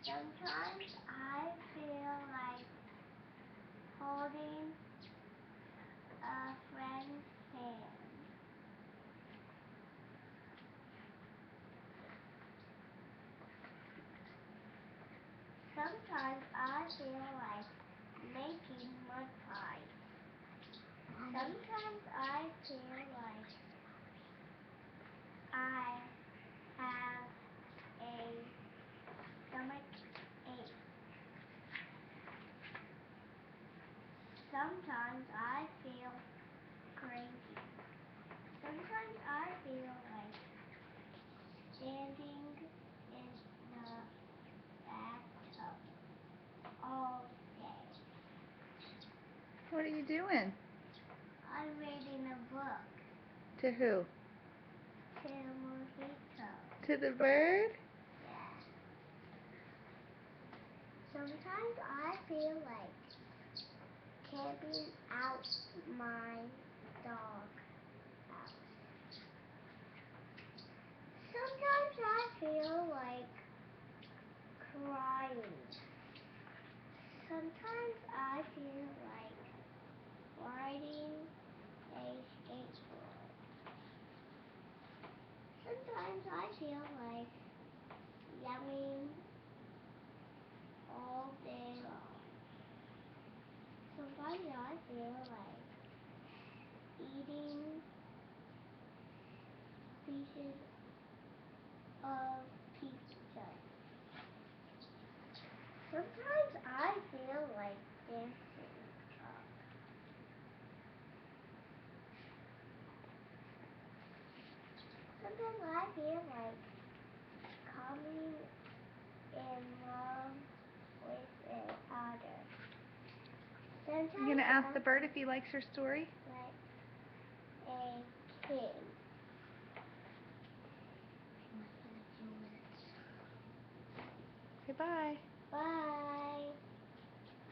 Sometimes I feel like holding a friend's hand. Sometimes I feel like making mud pies. Sometimes I feel like I have a stomach ache. Sometimes I feel crazy. Sometimes I feel like standing in the bathtub all day. What are you doing? I'm reading a book To who? to Mojito. To the bird? Yeah. Sometimes I feel like camping out my dog house. Sometimes I feel like crying. Sometimes I feel like riding a skateboard. Sometimes I feel like yelling all day long. Sometimes I feel like eating pieces of pizza. Sometimes I feel like dancing up. Sometimes I feel like coming in love with an otter. You gonna Sometimes ask I the bird if he likes your story? like a kid. Say bye. Bye.